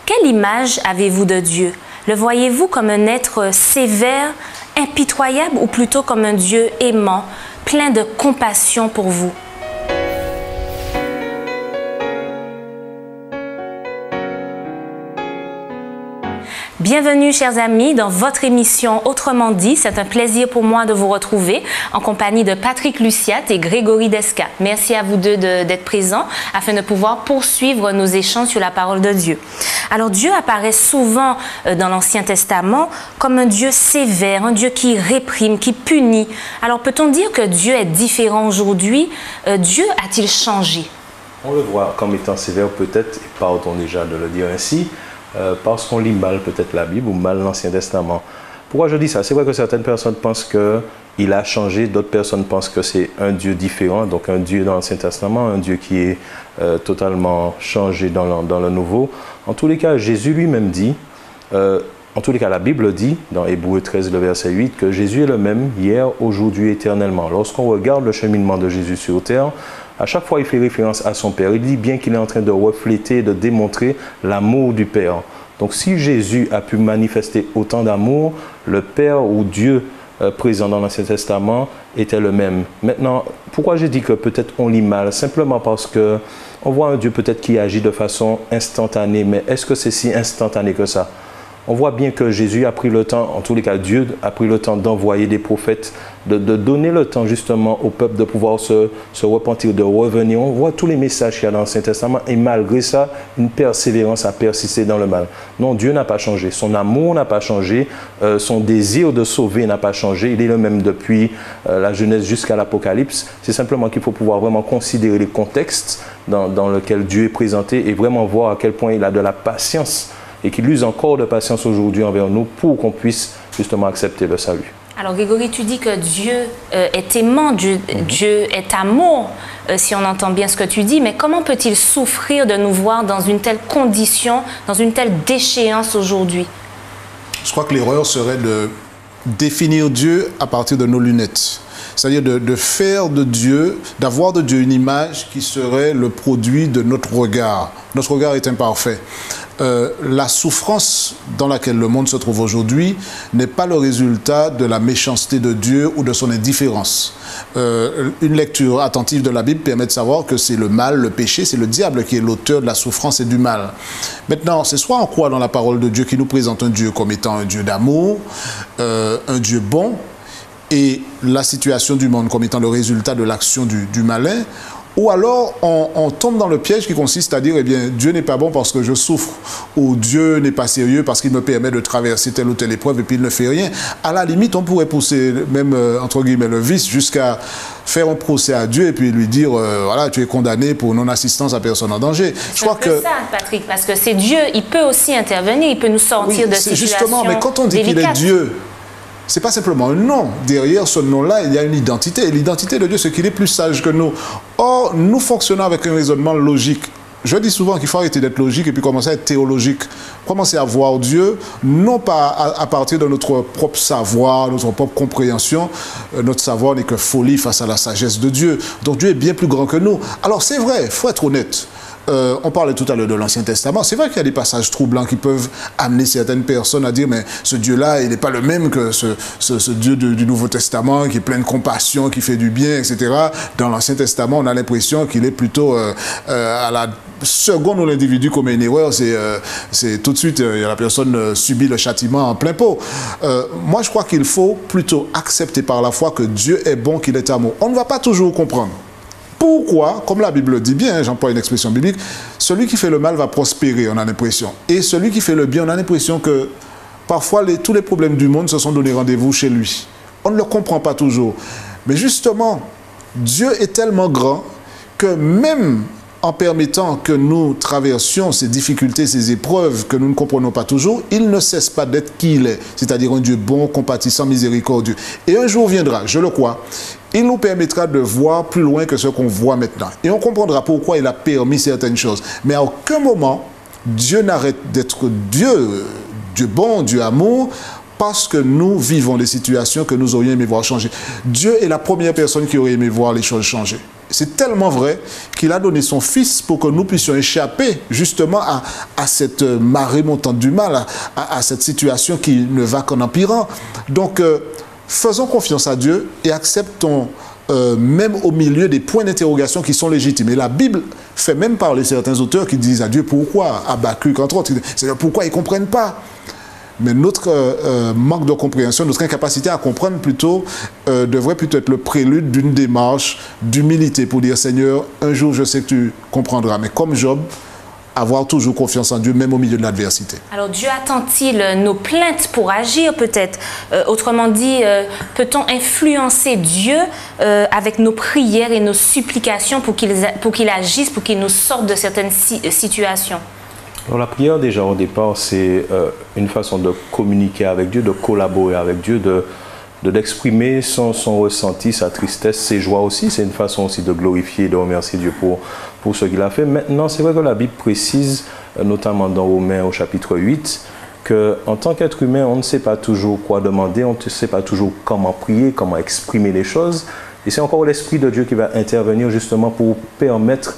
quelle image avez-vous de Dieu? Le voyez-vous comme un être sévère, impitoyable ou plutôt comme un Dieu aimant, plein de compassion pour vous? Bienvenue, chers amis, dans votre émission Autrement dit. C'est un plaisir pour moi de vous retrouver en compagnie de Patrick Luciat et Grégory Desca. Merci à vous deux d'être présents afin de pouvoir poursuivre nos échanges sur la parole de Dieu. Alors, Dieu apparaît souvent dans l'Ancien Testament comme un Dieu sévère, un Dieu qui réprime, qui punit. Alors, peut-on dire que Dieu est différent aujourd'hui? Dieu a-t-il changé? On le voit comme étant sévère peut-être, et pardon déjà de le dire ainsi, parce qu'on lit mal peut-être la Bible ou mal l'Ancien Testament. Pourquoi je dis ça? C'est vrai que certaines personnes pensent qu'il a changé, d'autres personnes pensent que c'est un Dieu différent, donc un Dieu dans l'Ancien Testament, un Dieu qui est totalement changé dans le Nouveau. En tous les cas, Jésus lui-même dit, en tous les cas la Bible dit, dans Hébreux 13, le verset 8, que Jésus est le même hier, aujourd'hui, éternellement. Lorsqu'on regarde le cheminement de Jésus sur terre, à chaque fois, il fait référence à son Père. Il dit bien qu'il est en train de refléter, de démontrer l'amour du Père. Donc, si Jésus a pu manifester autant d'amour, le Père ou Dieu présent dans l'Ancien Testament était le même. Maintenant, pourquoi je dis que peut-être on lit mal? Simplement parce que on voit un Dieu peut-être qui agit de façon instantanée. Mais est-ce que c'est si instantané que ça? On voit bien que Jésus a pris le temps, en tous les cas Dieu a pris le temps d'envoyer des prophètes, de donner le temps justement au peuple de pouvoir se repentir, de revenir. On voit tous les messages qu'il y a dans l'Ancien Testament et malgré ça, une persévérance a persisté dans le mal. Non, Dieu n'a pas changé, son amour n'a pas changé, son désir de sauver n'a pas changé. Il est le même depuis la Genèse jusqu'à l'Apocalypse. C'est simplement qu'il faut pouvoir vraiment considérer les contextes dans lesquels Dieu est présenté et vraiment voir à quel point il a de la patience et qu'il use encore de patience aujourd'hui envers nous pour qu'on puisse justement accepter le salut. Alors Grégory, tu dis que Dieu est aimant, Dieu est amour, si on entend bien ce que tu dis, mais comment peut-il souffrir de nous voir dans une telle condition, dans une telle déchéance aujourd'hui? Je crois que l'erreur serait de définir Dieu à partir de nos lunettes. C'est-à-dire de faire de Dieu, d'avoir de Dieu une image qui serait le produit de notre regard. Notre regard est imparfait. La souffrance dans laquelle le monde se trouve aujourd'hui n'est pas le résultat de la méchanceté de Dieu ou de son indifférence. Une lecture attentive de la Bible permet de savoir que c'est le mal, le péché, c'est le diable qui est l'auteur de la souffrance et du mal. Maintenant, c'est soit on croit dans la parole de Dieu qui nous présente un Dieu comme étant un Dieu d'amour, un Dieu bon, et la situation du monde comme étant le résultat de l'action du malin, ou alors on tombe dans le piège qui consiste à dire, eh bien, Dieu n'est pas bon parce que je souffre, ou Dieu n'est pas sérieux parce qu'il me permet de traverser telle ou telle épreuve et puis il ne fait rien. À la limite, on pourrait pousser même, entre guillemets, le vice jusqu'à faire un procès à Dieu et puis lui dire, voilà, tu es condamné pour non-assistance à personne en danger. Je crois que ça, Patrick, parce que c'est Dieu, il peut aussi intervenir, il peut nous sortir de situations justement, mais quand on dit qu'il est Dieu, c'est pas simplement un nom. Derrière ce nom-là, il y a une identité. Et l'identité de Dieu, c'est qu'il est plus sage que nous. Or, nous fonctionnons avec un raisonnement logique. Je dis souvent qu'il faut arrêter d'être logique et puis commencer à être théologique. Commencer à voir Dieu, non pas à partir de notre propre savoir, notre propre compréhension. Notre savoir n'est que folie face à la sagesse de Dieu. Donc Dieu est bien plus grand que nous. Alors c'est vrai, il faut être honnête. On parlait tout à l'heure de l'Ancien Testament. C'est vrai qu'il y a des passages troublants qui peuvent amener certaines personnes à dire mais ce Dieu-là, il n'est pas le même que ce Dieu du Nouveau Testament qui est plein de compassion, qui fait du bien, etc. Dans l'Ancien Testament, on a l'impression qu'il est plutôt à la seconde où l'individu commet une erreur, c'est tout de suite, la personne subit le châtiment en plein pot. Moi, je crois qu'il faut plutôt accepter par la foi que Dieu est bon, qu'il est amour. On ne va pas toujours comprendre. Pourquoi, comme la Bible dit bien, j'emploie une expression biblique, celui qui fait le mal va prospérer, on a l'impression. Et celui qui fait le bien, on a l'impression que parfois tous les problèmes du monde se sont donné rendez-vous chez lui. On ne le comprend pas toujours. Mais justement, Dieu est tellement grand que même en permettant que nous traversions ces difficultés, ces épreuves que nous ne comprenons pas toujours, il ne cesse pas d'être qui il est, c'est-à-dire un Dieu bon, compatissant, miséricordieux. Et un jour viendra, je le crois, il nous permettra de voir plus loin que ce qu'on voit maintenant. Et on comprendra pourquoi il a permis certaines choses. Mais à aucun moment, Dieu n'arrête d'être Dieu, Dieu bon, Dieu amour, parce que nous vivons des situations que nous aurions aimé voir changer. Dieu est la première personne qui aurait aimé voir les choses changer. c'est tellement vrai qu'il a donné son Fils pour que nous puissions échapper justement à cette marée montante du mal, à cette situation qui ne va qu'en empirant. Donc, faisons confiance à Dieu et acceptons, même au milieu des points d'interrogation qui sont légitimes. Et la Bible fait même parler certains auteurs qui disent à Dieu pourquoi, Habakkuk entre autres, c'est pourquoi ils ne comprennent pas. Mais notre manque de compréhension, notre incapacité à comprendre plutôt, devrait plutôt être le prélude d'une démarche d'humilité pour dire Seigneur, un jour je sais que tu comprendras. Mais comme Job, avoir toujours confiance en Dieu, même au milieu de l'adversité. Alors Dieu attend-il nos plaintes pour agir peut-être? Autrement dit, peut-on influencer Dieu avec nos prières et nos supplications pour qu'il agisse, pour qu'il nous sorte de certaines situations? Alors, la prière, déjà, au départ, c'est une façon de communiquer avec Dieu, de collaborer avec Dieu, d'exprimer son ressenti, sa tristesse, ses joies aussi. C'est une façon aussi de glorifier, de remercier Dieu pour ce qu'il a fait. Maintenant, c'est vrai que la Bible précise, notamment dans Romains au chapitre 8, qu'en tant qu'être humain, on ne sait pas toujours quoi demander, on ne sait pas toujours comment prier, comment exprimer les choses. Et c'est encore l'Esprit de Dieu qui va intervenir justement pour permettre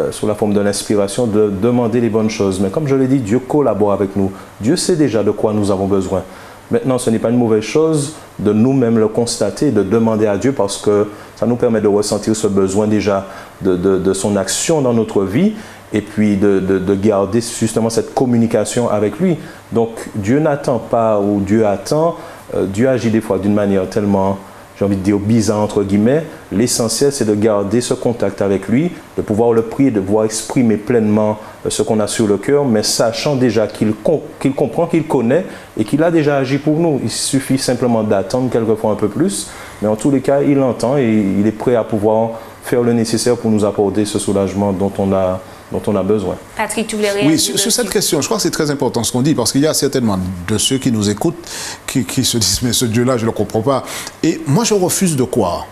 sous la forme de l'inspiration, de demander les bonnes choses. Mais comme je l'ai dit, Dieu collabore avec nous. Dieu sait déjà de quoi nous avons besoin. Maintenant, ce n'est pas une mauvaise chose de nous-mêmes le constater, de demander à Dieu parce que ça nous permet de ressentir ce besoin déjà de son action dans notre vie et puis de garder justement cette communication avec lui. Donc, Dieu n'attend pas ou Dieu attend. Dieu agit des fois d'une manière tellement, j'ai envie de dire, bizarre entre guillemets. L'essentiel, c'est de garder ce contact avec lui, de pouvoir le prier, de pouvoir exprimer pleinement ce qu'on a sur le cœur, mais sachant déjà qu'il comprend, qu'il connaît et qu'il a déjà agi pour nous. Il suffit simplement d'attendre quelquefois un peu plus, mais en tous les cas, il entend et il est prêt à pouvoir faire le nécessaire pour nous apporter ce soulagement dont on a besoin. Patrick, tu voulais réagir? Oui, sur cette question, je crois que c'est très important ce qu'on dit, parce qu'il y a certainement de ceux qui nous écoutent qui se disent, mais ce Dieu-là, je ne le comprends pas. Et moi, je refuse de croire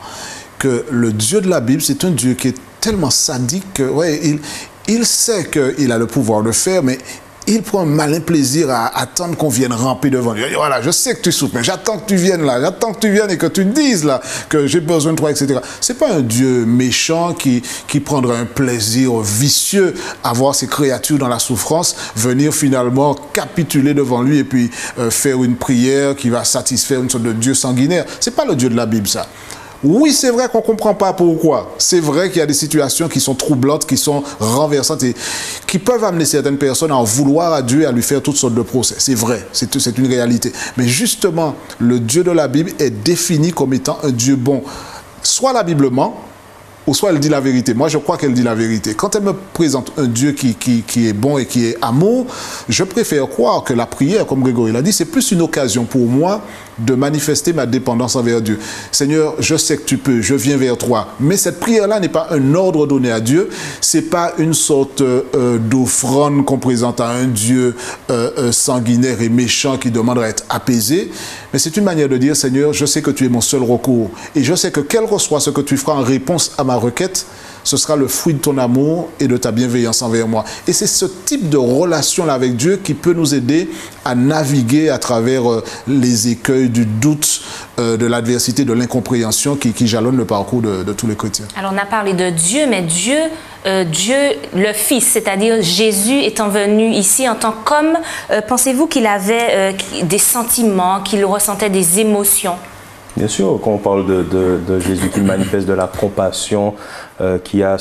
que le Dieu de la Bible, c'est un Dieu qui est tellement sadique que, ouais, il sait qu'il a le pouvoir de faire, mais il prend un malin plaisir à attendre qu'on vienne ramper devant lui. Voilà, je sais que tu souffres, mais j'attends que tu viennes là, j'attends que tu viennes et que tu dises là que j'ai besoin de toi, etc. C'est pas un Dieu méchant qui prendra un plaisir vicieux à voir ses créatures dans la souffrance, venir finalement capituler devant lui et puis faire une prière qui va satisfaire une sorte de Dieu sanguinaire. C'est pas le Dieu de la Bible, ça. Oui, c'est vrai qu'on ne comprend pas pourquoi. C'est vrai qu'il y a des situations qui sont troublantes, qui sont renversantes et qui peuvent amener certaines personnes à en vouloir à Dieu et à lui faire toutes sortes de procès. C'est vrai, c'est une réalité. Mais justement, le Dieu de la Bible est défini comme étant un Dieu bon. Soit la Bible ment, ou soit elle dit la vérité. Moi, je crois qu'elle dit la vérité. Quand elle me présente un Dieu qui est bon et qui est amour, je préfère croire que la prière, comme Grégory l'a dit, c'est plus une occasion pour moi de manifester ma dépendance envers Dieu. Seigneur, je sais que tu peux, je viens vers toi. Mais cette prière-là n'est pas un ordre donné à Dieu, c'est pas une sorte d'offrande qu'on présente à un Dieu sanguinaire et méchant qui demande à être apaisé, mais c'est une manière de dire, Seigneur, je sais que tu es mon seul recours et je sais que quel que soit ce que tu feras en réponse à ma requête, ce sera le fruit de ton amour et de ta bienveillance envers moi. Et c'est ce type de relation-là avec Dieu qui peut nous aider à naviguer à travers les écueils du doute, de l'adversité, de l'incompréhension qui jalonnent le parcours de tous les chrétiens. Alors, on a parlé de Dieu, mais Dieu le Fils, c'est-à-dire Jésus étant venu ici en tant qu'homme, pensez-vous qu'il avait des sentiments, qu'il ressentait des émotions? Bien sûr, quand on parle de Jésus qui manifeste de la compassion, qui a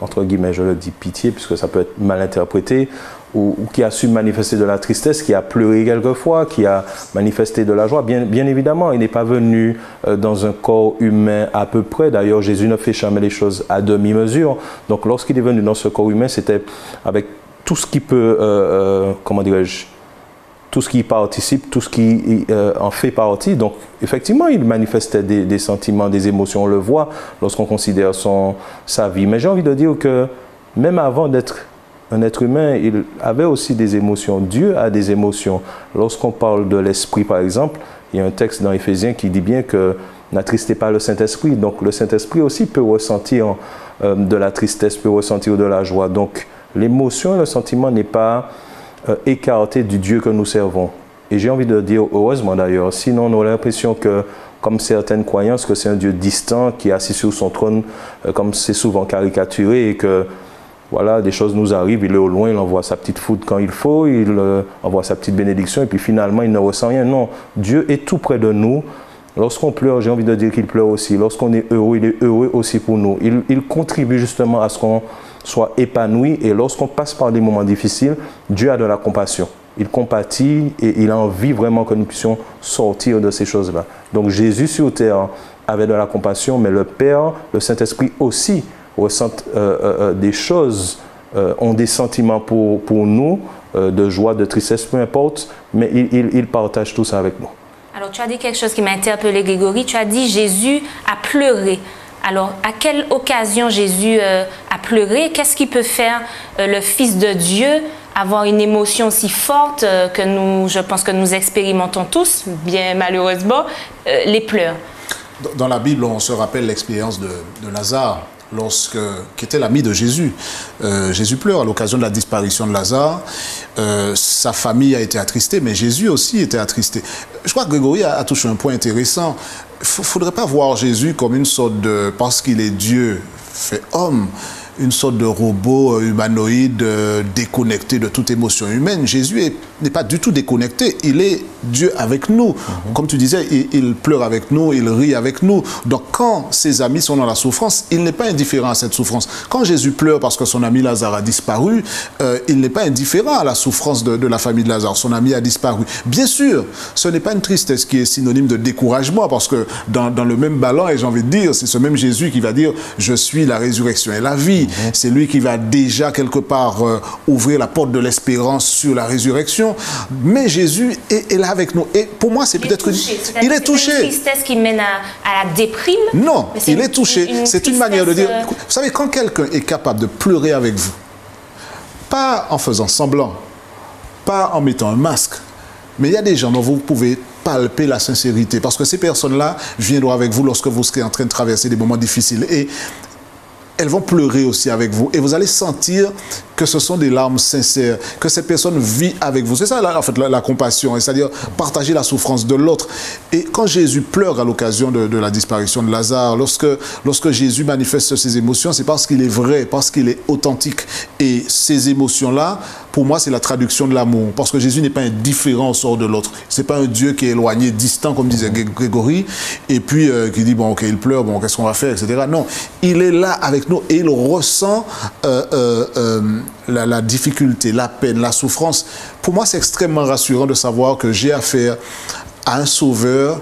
entre guillemets, je le dis pitié, puisque ça peut être mal interprété, ou qui a su manifester de la tristesse, qui a pleuré quelquefois, qui a manifesté de la joie. Bien évidemment, il n'est pas venu dans un corps humain à peu près. D'ailleurs, Jésus ne fait jamais les choses à demi-mesure. Donc, lorsqu'il est venu dans ce corps humain, c'était avec tout ce qui peut, comment dirais-je, tout ce qui participe, tout ce qui en fait partie. Donc, effectivement, il manifestait des sentiments, des émotions. On le voit lorsqu'on considère sa vie. Mais j'ai envie de dire que même avant d'être un être humain, il avait aussi des émotions. Dieu a des émotions. Lorsqu'on parle de l'esprit, par exemple, il y a un texte dans Éphésiens qui dit bien que n'attristez pas le Saint-Esprit. Donc, le Saint-Esprit aussi peut ressentir de la tristesse, peut ressentir de la joie. Donc, l'émotion et le sentiment n'est pas écarté du Dieu que nous servons. Et j'ai envie de dire, heureusement d'ailleurs, sinon on aurait l'impression que comme certaines croyances, que c'est un Dieu distant qui est assis sur son trône, comme c'est souvent caricaturé, et que voilà, des choses nous arrivent, il est au loin, il envoie sa petite foudre quand il faut, il envoie sa petite bénédiction, et puis finalement, il ne ressent rien. Non, Dieu est tout près de nous. Lorsqu'on pleure, j'ai envie de dire qu'il pleure aussi. Lorsqu'on est heureux, il est heureux aussi pour nous. Il contribue justement à ce qu'on soit épanoui, et lorsqu'on passe par des moments difficiles, Dieu a de la compassion. Il compatit et il a envie vraiment que nous puissions sortir de ces choses-là. Donc Jésus sur terre avait de la compassion, mais le Père, le Saint-Esprit aussi ressentent des choses, ont des sentiments pour nous, de joie, de tristesse, peu importe, mais ils partagent tout ça avec nous. Alors tu as dit quelque chose qui m'a interpellé, Grégory. Tu as dit Jésus a pleuré. Alors, à quelle occasion Jésus a pleuré? Qu'est-ce qui peut faire le Fils de Dieu avoir une émotion si forte que je pense que nous expérimentons tous, bien malheureusement, les pleurs? Dans la Bible, on se rappelle l'expérience de Lazare, qui était l'ami de Jésus. Jésus pleure à l'occasion de la disparition de Lazare. Sa famille a été attristée, mais Jésus aussi était attristé. Je crois que Grégory a touché un point intéressant. Il ne faudrait pas voir Jésus comme une sorte de, parce qu'il est Dieu fait homme, une sorte de robot humanoïde déconnecté de toute émotion humaine. Jésus n'est pas du tout déconnecté, il est Dieu avec nous. Comme tu disais, il pleure avec nous, il rit avec nous. Donc quand ses amis sont dans la souffrance, il n'est pas indifférent à cette souffrance. Quand Jésus pleure parce que son ami Lazare a disparu, il n'est pas indifférent à la souffrance de la famille de Lazare. Son ami a disparu. Bien sûr, ce n'est pas une tristesse qui est synonyme de découragement, parce que dans le même ballon, et j'ai envie de dire, c'est ce même Jésus qui va dire « Je suis la résurrection et la vie ». C'est lui qui va déjà quelque part ouvrir la porte de l'espérance sur la résurrection. Mais Jésus est là avec nous. Et pour moi, c'est peut-être... Il est touché. C'est une tristesse qui mène à la déprime? Non, il est touché. C'est une manière de dire... Vous savez, quand quelqu'un est capable de pleurer avec vous, pas en faisant semblant, pas en mettant un masque, mais il y a des gens dont vous pouvez palper la sincérité. Parce que ces personnes-là viendront avec vous lorsque vous serez en train de traverser des moments difficiles. Et elles vont pleurer aussi avec vous. Et vous allez sentir que ce sont des larmes sincères, que cette personne vit avec vous. C'est ça, en fait, la compassion, c'est-à-dire partager la souffrance de l'autre. Et quand Jésus pleure à l'occasion de la disparition de Lazare, lorsque Jésus manifeste ses émotions, c'est parce qu'il est vrai, parce qu'il est authentique. Et ces émotions-là, pour moi, c'est la traduction de l'amour. Parce que Jésus n'est pas indifférent au sort de l'autre. Ce n'est pas un Dieu qui est éloigné, distant, comme disait Grégory, et puis qui dit, bon, ok, il pleure, bon, qu'est-ce qu'on va faire, etc. Non, il est là avec nous et il ressent la difficulté, la peine, la souffrance. Pour moi, c'est extrêmement rassurant de savoir que j'ai affaire à un sauveur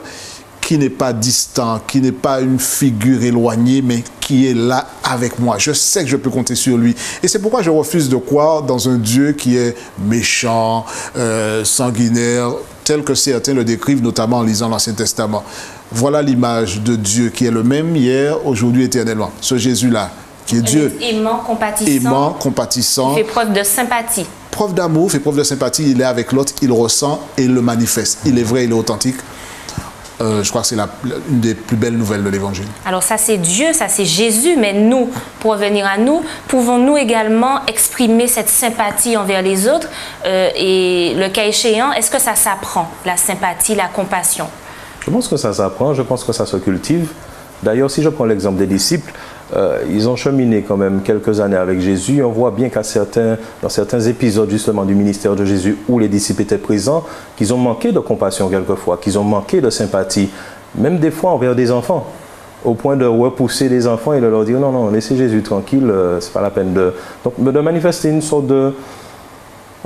qui n'est pas distant, qui n'est pas une figure éloignée, mais qui est là avec moi. Je sais que je peux compter sur lui. Et c'est pourquoi je refuse de croire dans un Dieu qui est méchant, sanguinaire, tel que certains le décrivent, notamment en lisant l'Ancien Testament. Voilà l'image de Dieu qui est le même hier, aujourd'hui, éternellement. Ce Jésus-là, qui est Dieu. Aimant, compatissant. Il fait preuve de sympathie. Preuve d'amour, fait preuve de sympathie. Il est avec l'autre, il ressent et il le manifeste. Il est vrai, il est authentique. Je crois que c'est une des plus belles nouvelles de l'Évangile. Alors ça c'est Dieu, ça c'est Jésus, mais nous, pour revenir à nous, pouvons-nous également exprimer cette sympathie envers les autres et le cas échéant, est-ce que ça s'apprend, la sympathie, la compassion? Je pense que ça s'apprend, je pense que ça se cultive. D'ailleurs, si je prends l'exemple des disciples, ils ont cheminé quand même quelques années avec Jésus. On voit bien dans certains épisodes justement du ministère de Jésus où les disciples étaient présents, qu'ils ont manqué de compassion quelquefois, qu'ils ont manqué de sympathie, même des fois envers des enfants, au point de repousser les enfants et de leur dire non, non, laissez Jésus tranquille, c'est pas la peine Donc de manifester une sorte de...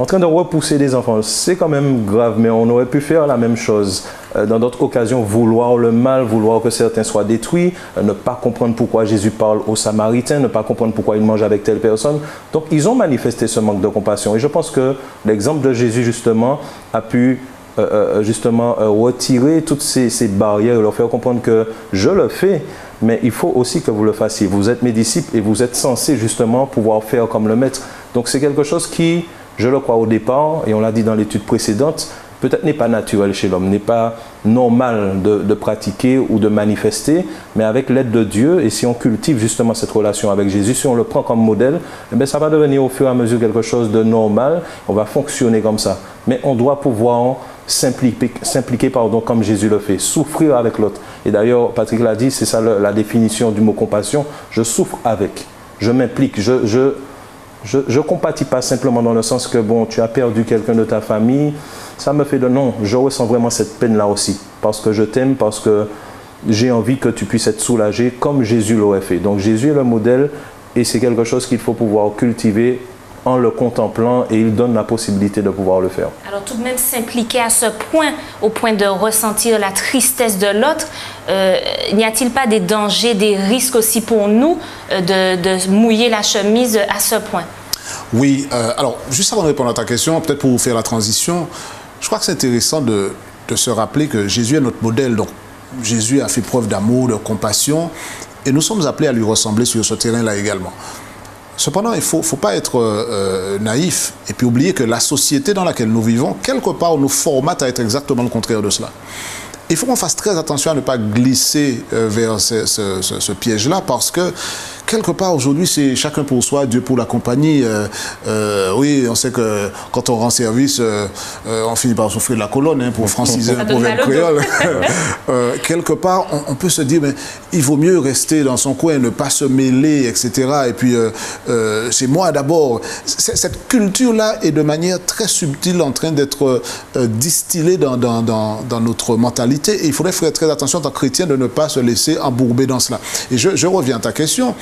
En train de repousser des enfants, c'est quand même grave, mais on aurait pu faire la même chose. Dans d'autres occasions, vouloir le mal, vouloir que certains soient détruits, ne pas comprendre pourquoi Jésus parle aux Samaritains, ne pas comprendre pourquoi il mange avec telle personne. Donc, ils ont manifesté ce manque de compassion. Et je pense que l'exemple de Jésus, justement, a pu retirer toutes ces barrières et leur faire comprendre que je le fais, mais il faut aussi que vous le fassiez. Vous êtes mes disciples et vous êtes censés, justement, pouvoir faire comme le Maître. Donc, c'est quelque chose qui... Je le crois au départ, et on l'a dit dans l'étude précédente, peut-être n'est pas naturel chez l'homme, n'est pas normal de pratiquer ou de manifester, mais avec l'aide de Dieu, et si on cultive justement cette relation avec Jésus, si on le prend comme modèle, eh bien, ça va devenir au fur et à mesure quelque chose de normal, on va fonctionner comme ça. Mais on doit pouvoir s'impliquer comme Jésus le fait, souffrir avec l'autre. Et d'ailleurs, Patrick l'a dit, c'est ça la définition du mot compassion, je souffre avec, je m'implique, je compatis pas simplement dans le sens que, bon, tu as perdu quelqu'un de ta famille, ça me fait de non, je ressens vraiment cette peine-là aussi, parce que je t'aime, parce que j'ai envie que tu puisses être soulagé comme Jésus l'aurait fait. Donc Jésus est le modèle et c'est quelque chose qu'il faut pouvoir cultiver en le contemplant et il donne la possibilité de pouvoir le faire. Alors tout de même s'impliquer à ce point, au point de ressentir la tristesse de l'autre, n'y a-t-il pas des dangers, des risques aussi pour nous de mouiller la chemise à ce point? Oui, alors juste avant de répondre à ta question, peut-être pour vous faire la transition, je crois que c'est intéressant de se rappeler que Jésus est notre modèle. Donc Jésus a fait preuve d'amour, de compassion et nous sommes appelés à lui ressembler sur ce terrain-là également. Cependant, il ne faut pas être naïf et puis oublier que la société dans laquelle nous vivons, quelque part, nous formate à être exactement le contraire de cela. Il faut qu'on fasse très attention à ne pas glisser vers ce piège-là parce que, quelque part, aujourd'hui, c'est chacun pour soi, Dieu pour la compagnie. Oui, on sait que quand on rend service, on finit par souffrir de la colonne, hein, pour franciser un proverbe créole. Quelque part, on peut se dire, mais il vaut mieux rester dans son coin, ne pas se mêler, etc. Et puis, c'est moi d'abord. Cette culture-là est de manière très subtile en train d'être distillée dans notre mentalité. Et il faudrait faire très attention en tant que chrétien de ne pas se laisser embourber dans cela. Et je reviens à ta question.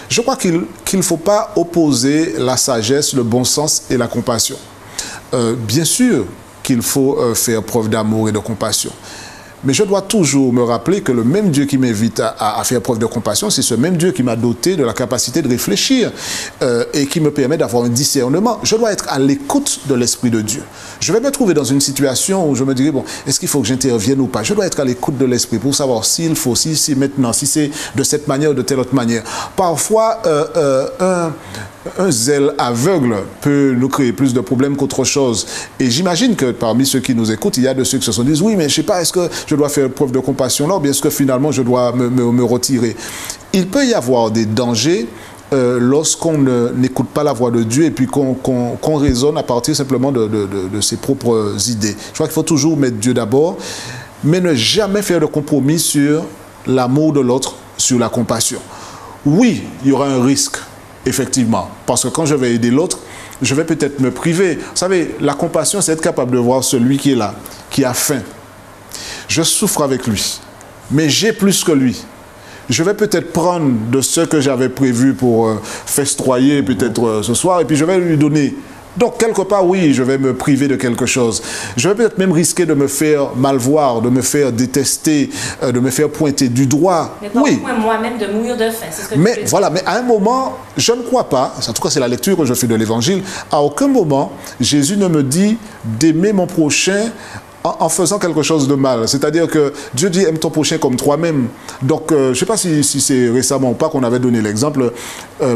Je crois qu'il ne faut pas opposer la sagesse, le bon sens et la compassion. Bien sûr qu'il faut faire preuve d'amour et de compassion. Mais je dois toujours me rappeler que le même Dieu qui m'invite à faire preuve de compassion, c'est ce même Dieu qui m'a doté de la capacité de réfléchir et qui me permet d'avoir un discernement. Je dois être à l'écoute de l'Esprit de Dieu. Je vais me trouver dans une situation où je me dirais, bon, est-ce qu'il faut que j'intervienne ou pas? Je dois être à l'écoute de l'Esprit pour savoir s'il faut, si c'est maintenant, si c'est de cette manière ou de telle autre manière. Parfois, un zèle aveugle peut nous créer plus de problèmes qu'autre chose. Et j'imagine que parmi ceux qui nous écoutent, il y a de ceux qui se disent, oui, mais je ne sais pas, est-ce que je dois faire preuve de compassion là ou bien est-ce que finalement je dois me retirer? Il peut y avoir des dangers lorsqu'on n'écoute pas la voix de Dieu et puis qu'on raisonne à partir simplement de ses propres idées. Je crois qu'il faut toujours mettre Dieu d'abord, mais ne jamais faire de compromis sur l'amour de l'autre, sur la compassion. Oui, il y aura un risque, effectivement, parce que quand je vais aider l'autre, je vais peut-être me priver. Vous savez, la compassion, c'est être capable de voir celui qui est là, qui a faim. Je souffre avec lui, mais j'ai plus que lui. Je vais peut-être prendre de ce que j'avais prévu pour festoyer peut-être ce soir, et puis je vais lui donner. Donc, quelque part, oui, je vais me priver de quelque chose. Je vais peut-être même risquer de me faire mal voir, de me faire détester, de me faire pointer du doigt. Mais pas au point moi-même de mourir de faim. C'est ce que mais voilà, mais à un moment, je ne crois pas, en tout cas c'est la lecture que je fais de l'Évangile, à aucun moment, Jésus ne me dit d'aimer mon prochain en faisant quelque chose de mal. C'est-à-dire que Dieu dit aime ton prochain comme toi-même. Donc, je ne sais pas si c'est récemment ou pas qu'on avait donné l'exemple,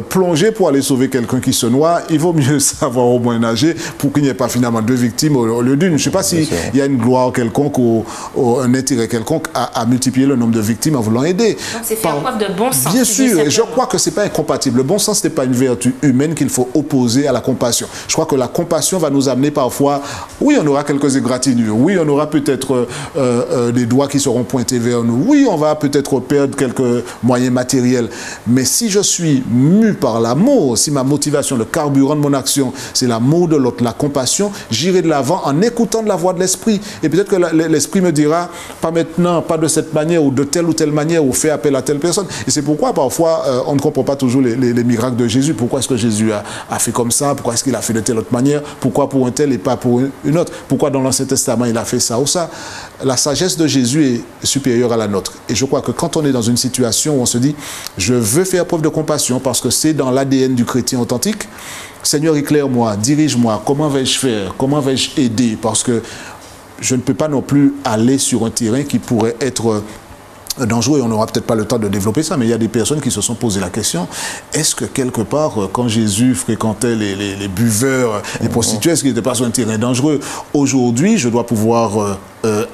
plonger pour aller sauver quelqu'un qui se noie, il vaut mieux savoir au moins nager pour qu'il n'y ait pas finalement deux victimes au lieu d'une. Je ne sais pas s'il y a une gloire quelconque ou un intérêt quelconque à multiplier le nombre de victimes en voulant aider. Donc, c'est faire preuve de bon sens. Bien sûr, et je crois que ce n'est pas incompatible. Le bon sens n'est pas une vertu humaine qu'il faut opposer à la compassion. Je crois que la compassion va nous amener parfois, oui, on aura quelques égratignures, oui, on aura peut-être des doigts qui seront pointés vers nous. Oui, on va peut-être perdre quelques moyens matériels. Mais si je suis mu par l'amour, si ma motivation, le carburant de mon action, c'est l'amour de l'autre, la compassion, j'irai de l'avant en écoutant de la voix de l'Esprit. Et peut-être que l'Esprit me dira, pas maintenant, pas de cette manière, ou de telle ou telle manière, ou fais appel à telle personne. Et c'est pourquoi, parfois, on ne comprend pas toujours les miracles de Jésus. Pourquoi est-ce que Jésus a fait comme ça? Pourquoi est-ce qu'il a fait de telle autre manière? Pourquoi pour un tel et pas pour une autre? Pourquoi dans l'Ancien Testament, il a fait ça ou ça? La sagesse de Jésus est supérieure à la nôtre. Et je crois que quand on est dans une situation où on se dit, je veux faire preuve de compassion parce que c'est dans l'ADN du chrétien authentique, Seigneur, éclaire-moi, dirige-moi, comment vais-je faire? Comment vais-je aider? Parce que je ne peux pas non plus aller sur un terrain qui pourrait être dangereux, et on n'aura peut-être pas le temps de développer ça, mais il y a des personnes qui se sont posé la question, est-ce que quelque part, quand Jésus fréquentait les buveurs, les prostituées, est-ce qu'il n'était pas sur un terrain dangereux? Aujourd'hui, je dois pouvoir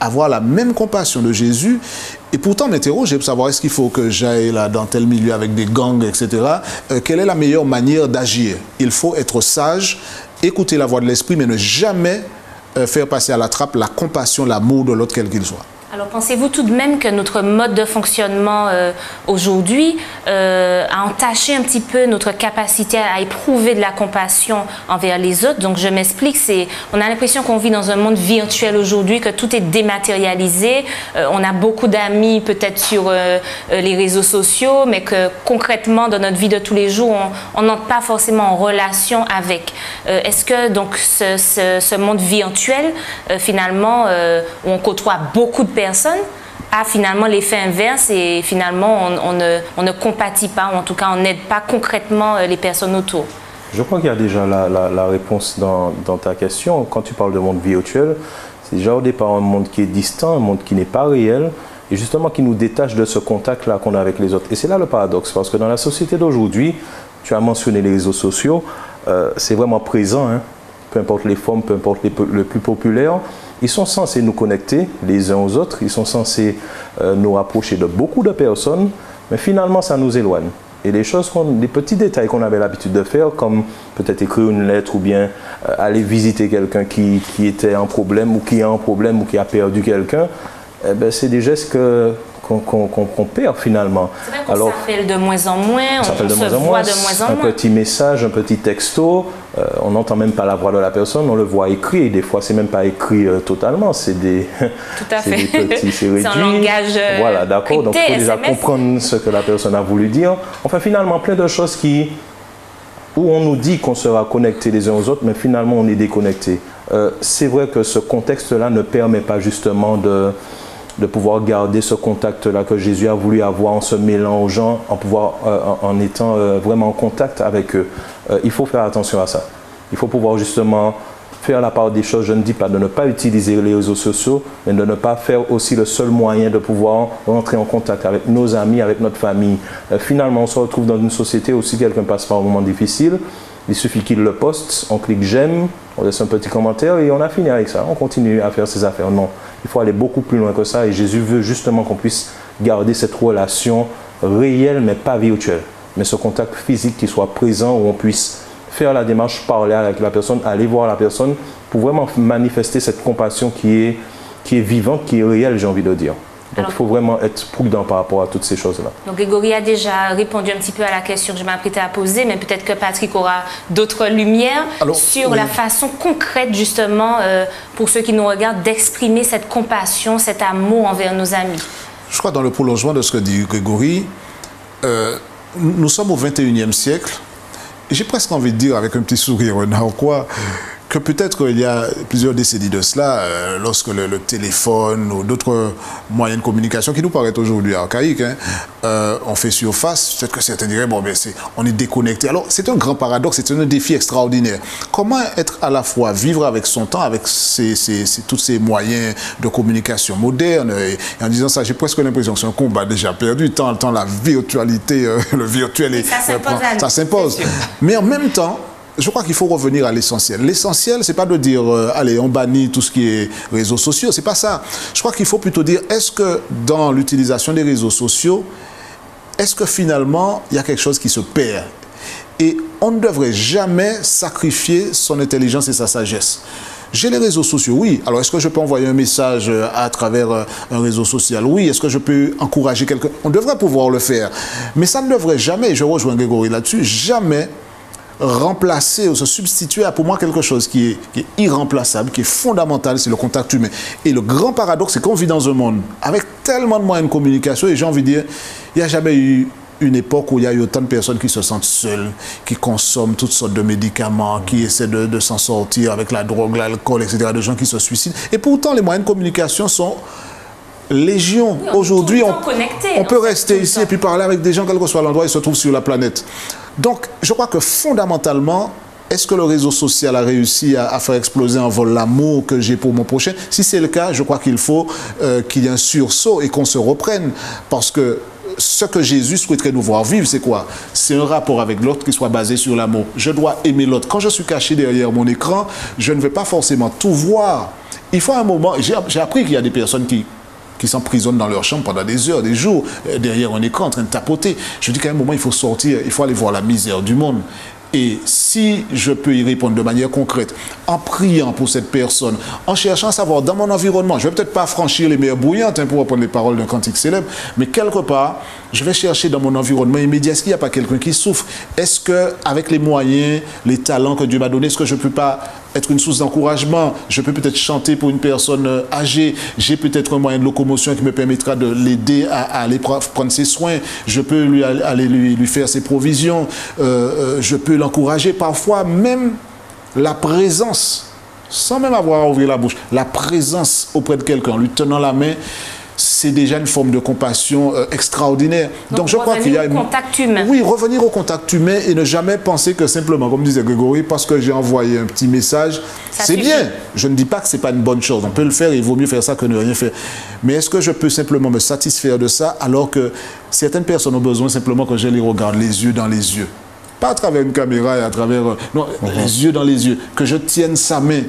avoir la même compassion de Jésus, et pourtant m'interroger pour savoir est-ce qu'il faut que j'aille là dans tel milieu avec des gangs, etc. Quelle est la meilleure manière d'agir? Il faut être sage, écouter la voix de l'esprit, mais ne jamais faire passer à la trappe la compassion, l'amour de l'autre, quel qu'il soit. Alors, pensez-vous tout de même que notre mode de fonctionnement aujourd'hui a entaché un petit peu notre capacité à éprouver de la compassion envers les autres? Donc, je m'explique, on a l'impression qu'on vit dans un monde virtuel aujourd'hui, que tout est dématérialisé. On a beaucoup d'amis peut-être sur les réseaux sociaux, mais que concrètement, dans notre vie de tous les jours, on n'entre pas forcément en relation avec. Est-ce que donc ce monde virtuel, finalement, où on côtoie beaucoup de personnes, a finalement l'effet inverse et finalement on ne compatit pas, ou en tout cas on n'aide pas concrètement les personnes autour? Je crois qu'il y a déjà la réponse dans ta question. Quand tu parles de monde virtuel, c'est déjà au départ un monde qui est distant, un monde qui n'est pas réel, et justement qui nous détache de ce contact-là qu'on a avec les autres. Et c'est là le paradoxe, parce que dans la société d'aujourd'hui, tu as mentionné les réseaux sociaux, c'est vraiment présent, hein, peu importe les formes, peu importe le plus populaire. Ils sont censés nous connecter les uns aux autres, ils sont censés nous rapprocher de beaucoup de personnes, mais finalement ça nous éloigne. Et les petits détails qu'on avait l'habitude de faire, comme peut-être écrire une lettre ou bien aller visiter quelqu'un qui était en problème ou qui est en problème ou qui a perdu quelqu'un, eh ben, c'est des gestes qu'on perd finalement. C'est vrai qu'on s'appelle de moins en moins, on se voit de moins en moins. Un petit message, un petit texto, on n'entend même pas la voix de la personne, on le voit écrit, et des fois c'est même pas écrit totalement, c'est des petits, c'est réduit. C'est un langage voilà, d'accord, donc il faut déjà comprendre ce que la personne a voulu dire. Enfin finalement plein de choses où on nous dit qu'on sera connectés les uns aux autres, mais finalement on est déconnectés. C'est vrai que ce contexte-là ne permet pas justement de pouvoir garder ce contact-là que Jésus a voulu avoir en se mêlant aux gens, en étant vraiment en contact avec eux. Il faut faire attention à ça. Il faut pouvoir justement faire la part des choses. Je ne dis pas de ne pas utiliser les réseaux sociaux, mais de ne pas faire aussi le seul moyen de pouvoir rentrer en contact avec nos amis, avec notre famille. Finalement, on se retrouve dans une société où si quelqu'un passe par un moment difficile, il suffit qu'il le poste, on clique j'aime, on laisse un petit commentaire et on a fini avec ça. On continue à faire ses affaires. Non, il faut aller beaucoup plus loin que ça, et Jésus veut justement qu'on puisse garder cette relation réelle mais pas virtuelle. Mais ce contact physique qui soit présent, où on puisse faire la démarche, parler avec la personne, aller voir la personne pour vraiment manifester cette compassion qui est vivante, qui est réelle, j'ai envie de dire. Donc, il faut vraiment être prudent par rapport à toutes ces choses-là. Donc, Grégory a déjà répondu un petit peu à la question que je m'apprêtais à poser, mais peut-être que Patrick aura d'autres lumières sur la façon concrète, justement, pour ceux qui nous regardent, d'exprimer cette compassion, cet amour envers nos amis. Je crois dans le prolongement de ce que dit Grégory, nous sommes au 21e siècle, et j'ai presque envie de dire, avec un petit sourire narquois, que peut-être il y a plusieurs décennies de cela, lorsque le téléphone ou d'autres moyens de communication qui nous paraissent aujourd'hui archaïques, on fait surface, peut-être que certains diraient, bon, ben on est déconnecté. Alors, c'est un grand paradoxe, c'est un défi extraordinaire. Comment être à la fois, vivre avec son temps, avec tous ces moyens de communication modernes, et en disant ça, j'ai presque l'impression que c'est un combat déjà perdu, tant la virtualité, le virtuel, ça s'impose. Mais en même temps, je crois qu'il faut revenir à l'essentiel. L'essentiel, c'est pas de dire, allez, on bannit tout ce qui est réseaux sociaux, c'est pas ça. Je crois qu'il faut plutôt dire, est-ce que dans l'utilisation des réseaux sociaux, est-ce que finalement, il y a quelque chose qui se perd? Et on ne devrait jamais sacrifier son intelligence et sa sagesse. J'ai les réseaux sociaux, oui. Alors, est-ce que je peux envoyer un message à travers un réseau social? Oui. Est-ce que je peux encourager quelqu'un? On devrait pouvoir le faire. Mais ça ne devrait jamais, je rejoins Grégory là-dessus, jamais remplacer ou se substituer à, pour moi, quelque chose qui est irremplaçable, qui est fondamental, c'est le contact humain. Et le grand paradoxe, c'est qu'on vit dans un monde avec tellement de moyens de communication, et j'ai envie de dire, il n'y a jamais eu une époque où il y a eu autant de personnes qui se sentent seules, qui consomment toutes sortes de médicaments, qui essaient de s'en sortir avec la drogue, l'alcool, etc., de gens qui se suicident. Et pourtant, les moyens de communication sont légion. Oui, aujourd'hui, on peut rester ici et puis parler avec des gens, quel que soit l'endroit, ils se trouvent sur la planète. Donc, je crois que fondamentalement, est-ce que le réseau social a réussi à faire exploser en vol l'amour que j'ai pour mon prochain? Si c'est le cas, je crois qu'il faut qu'il y ait un sursaut et qu'on se reprenne. Parce que ce que Jésus souhaiterait nous voir vivre, c'est quoi? C'est un rapport avec l'autre qui soit basé sur l'amour. Je dois aimer l'autre. Quand je suis caché derrière mon écran, je ne vais pas forcément tout voir. Il faut un moment... J'ai appris qu'il y a des personnes qui s'emprisonnent dans leur chambre pendant des heures, des jours, derrière un écran en train de tapoter. Je dis qu'à un moment, il faut sortir, il faut aller voir la misère du monde. Et si je peux y répondre de manière concrète, en priant pour cette personne, en cherchant à savoir dans mon environnement, je ne vais peut-être pas franchir les mers bouillantes pour reprendre les paroles d'un cantique célèbre, mais quelque part, je vais chercher dans mon environnement immédiat, est-ce qu'il n'y a pas quelqu'un qui souffre? Est-ce qu'avec les moyens, les talents que Dieu m'a donnés, est-ce que je ne peux pas être une source d'encouragement? Je peux peut-être chanter pour une personne âgée, j'ai peut-être un moyen de locomotion qui me permettra de l'aider à aller prendre ses soins, je peux aller lui faire ses provisions, je peux l'encourager. Parfois, même la présence, sans même avoir à ouvrir la bouche, la présence auprès de quelqu'un, lui tenant la main, c'est déjà une forme de compassion extraordinaire. Donc je crois qu'il y a revenir au contact humain. Oui, revenir au contact humain et ne jamais penser que simplement, comme disait Grégory, parce que j'ai envoyé un petit message, c'est bien. Je ne dis pas que ce n'est pas une bonne chose. On peut le faire et il vaut mieux faire ça que ne rien faire. Mais est-ce que je peux simplement me satisfaire de ça alors que certaines personnes ont besoin simplement que je les regarde les yeux dans les yeux? Pas à travers une caméra et à travers... non, les yeux dans les yeux. Que je tienne sa main.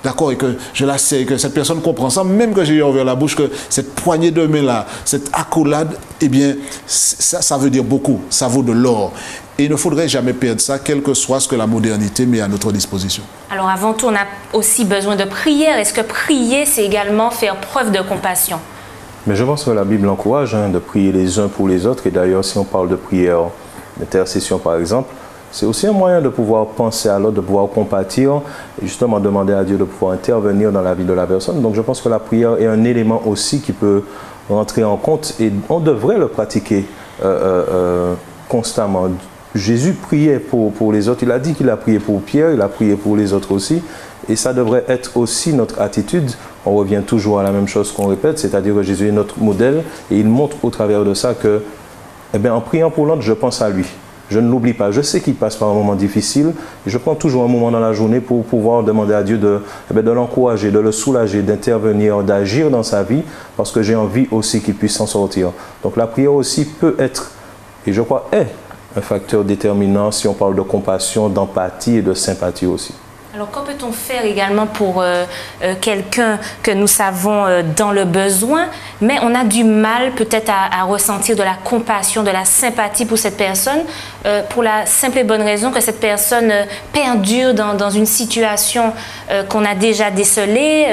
D'accord, et que je la sais, que cette personne comprend ça, même que j'ai ouvert la bouche, que cette poignée de main-là, cette accolade, eh bien, ça veut dire beaucoup, ça vaut de l'or. Et il ne faudrait jamais perdre ça, quel que soit ce que la modernité met à notre disposition. Alors avant tout, on a aussi besoin de prière. Est-ce que prier, c'est également faire preuve de compassion? Mais je pense que la Bible encourage de prier les uns pour les autres. Et d'ailleurs, si on parle de prière d'intercession, par exemple, c'est aussi un moyen de pouvoir penser à l'autre, de pouvoir compatir et justement demander à Dieu de pouvoir intervenir dans la vie de la personne. Donc je pense que la prière est un élément aussi qui peut rentrer en compte et on devrait le pratiquer constamment. Jésus priait pour les autres. Il a dit qu'il a prié pour Pierre, il a prié pour les autres aussi. Et ça devrait être aussi notre attitude. On revient toujours à la même chose qu'on répète, c'est-à-dire que Jésus est notre modèle et il montre au travers de ça que, eh bien, en priant pour l'autre, je pense à lui. Je ne l'oublie pas. Je sais qu'il passe par un moment difficile. Et je prends toujours un moment dans la journée pour pouvoir demander à Dieu de l'encourager, de le soulager, d'intervenir, d'agir dans sa vie, parce que j'ai envie aussi qu'il puisse s'en sortir. Donc la prière aussi peut être, et je crois est, un facteur déterminant si on parle de compassion, d'empathie et de sympathie aussi. Alors, que peut-on faire également pour quelqu'un que nous savons dans le besoin, mais on a du mal peut-être à ressentir de la compassion, de la sympathie pour cette personne, pour la simple et bonne raison que cette personne perdure dans une situation qu'on a déjà décelée,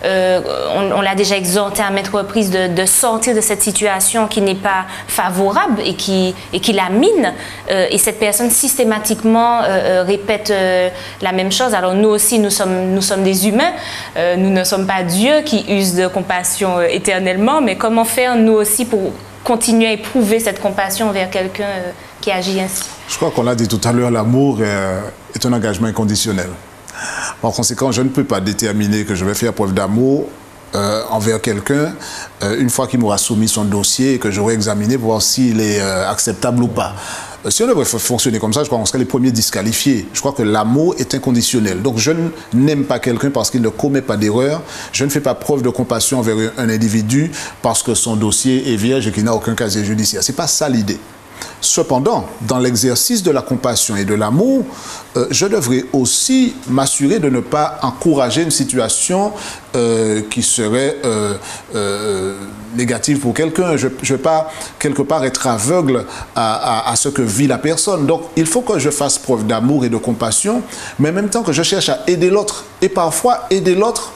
on l'a déjà exhorté à maintes reprises de sortir de cette situation qui n'est pas favorable et qui la mine, et cette personne systématiquement répète la même chose. Alors nous aussi, nous sommes des humains, nous ne sommes pas Dieu qui use de compassion éternellement, mais comment faire nous aussi pour continuer à éprouver cette compassion vers quelqu'un qui agit ainsi? Je crois qu'on l'a dit tout à l'heure, l'amour est un engagement inconditionnel. Par conséquent, je ne peux pas déterminer que je vais faire preuve d'amour envers quelqu'un une fois qu'il m'aura soumis son dossier et que j'aurai examiné pour voir s'il est acceptable ou pas. Si on devrait fonctionner comme ça, je crois qu'on serait les premiers disqualifiés. Je crois que l'amour est inconditionnel. Donc je n'aime pas quelqu'un parce qu'il ne commet pas d'erreur. Je ne fais pas preuve de compassion envers un individu parce que son dossier est vierge et qu'il n'a aucun casier judiciaire. Ce n'est pas ça l'idée. Cependant, dans l'exercice de la compassion et de l'amour, je devrais aussi m'assurer de ne pas encourager une situation qui serait négative pour quelqu'un. Je ne vais pas, quelque part, être aveugle à ce que vit la personne. Donc, il faut que je fasse preuve d'amour et de compassion, mais en même temps que je cherche à aider l'autre. Et parfois, aider l'autre,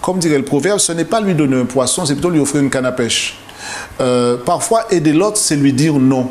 comme dirait le proverbe, ce n'est pas lui donner un poisson, c'est plutôt lui offrir une canne à pêche. Parfois, aider l'autre, c'est lui dire non.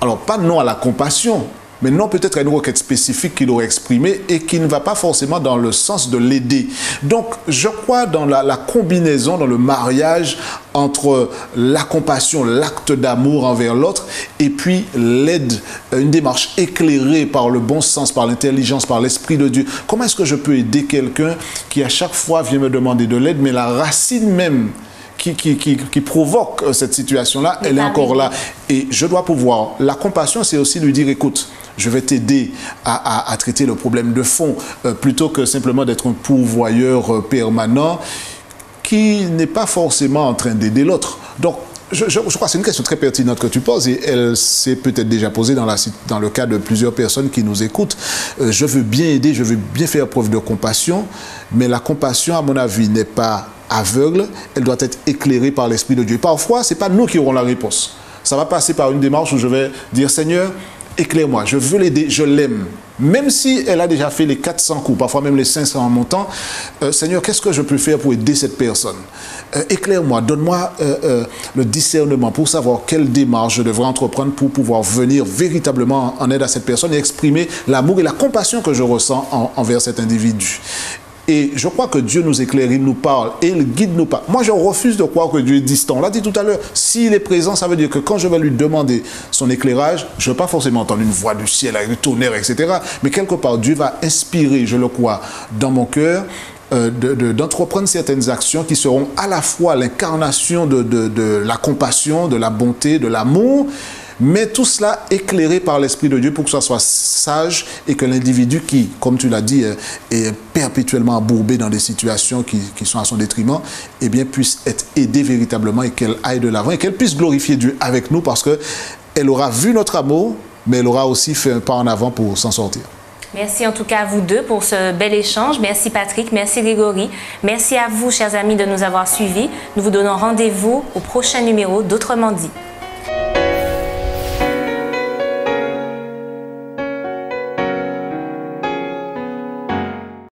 Alors, pas non à la compassion, mais non peut-être à une requête spécifique qu'il aurait exprimée et qui ne va pas forcément dans le sens de l'aider. Donc, je crois dans la combinaison, dans le mariage entre la compassion, l'acte d'amour envers l'autre, et puis l'aide, une démarche éclairée par le bon sens, par l'intelligence, par l'Esprit de Dieu. Comment est-ce que je peux aider quelqu'un qui à chaque fois vient me demander de l'aide, mais la racine même qui provoque cette situation-là, elle est encore là. Et je dois pouvoir... La compassion, c'est aussi lui dire, écoute, je vais t'aider à traiter le problème de fond, plutôt que simplement d'être un pourvoyeur permanent qui n'est pas forcément en train d'aider l'autre. Donc, je crois que c'est une question très pertinente que tu poses et elle s'est peut-être déjà posée dans le cas de plusieurs personnes qui nous écoutent. Je veux bien aider, je veux bien faire preuve de compassion, mais la compassion, à mon avis, n'est pas aveugle, elle doit être éclairée par l'Esprit de Dieu. Parfois, ce n'est pas nous qui aurons la réponse. Ça va passer par une démarche où je vais dire, Seigneur, éclaire-moi, je veux l'aider, je l'aime. Même si elle a déjà fait les 400 coups, parfois même les 500 en montant, Seigneur, qu'est-ce que je peux faire pour aider cette personne? Éclaire-moi, donne-moi le discernement pour savoir quelle démarche je devrais entreprendre pour pouvoir venir véritablement en aide à cette personne et exprimer l'amour et la compassion que je ressens envers cet individu. Et je crois que Dieu nous éclaire, il nous parle et il guide nos pas. Moi, je refuse de croire que Dieu est distant. On l'a dit tout à l'heure, s'il est présent, ça veut dire que quand je vais lui demander son éclairage, je ne vais pas forcément entendre une voix du ciel avec le tonnerre, etc. Mais quelque part, Dieu va inspirer, je le crois, dans mon cœur, d'entreprendre certaines actions qui seront à la fois l'incarnation de la compassion, de la bonté, de l'amour, mais tout cela éclairé par l'Esprit de Dieu pour que ça soit sage et que l'individu qui, comme tu l'as dit, est perpétuellement embourbé dans des situations qui sont à son détriment, eh bien, puisse être aidé véritablement et qu'elle aille de l'avant et qu'elle puisse glorifier Dieu avec nous parce qu'elle aura vu notre amour, mais elle aura aussi fait un pas en avant pour s'en sortir. Merci en tout cas à vous deux pour ce bel échange. Merci Patrick, merci Grégory. Merci à vous, chers amis, de nous avoir suivis. Nous vous donnons rendez-vous au prochain numéro d'Autrement dit.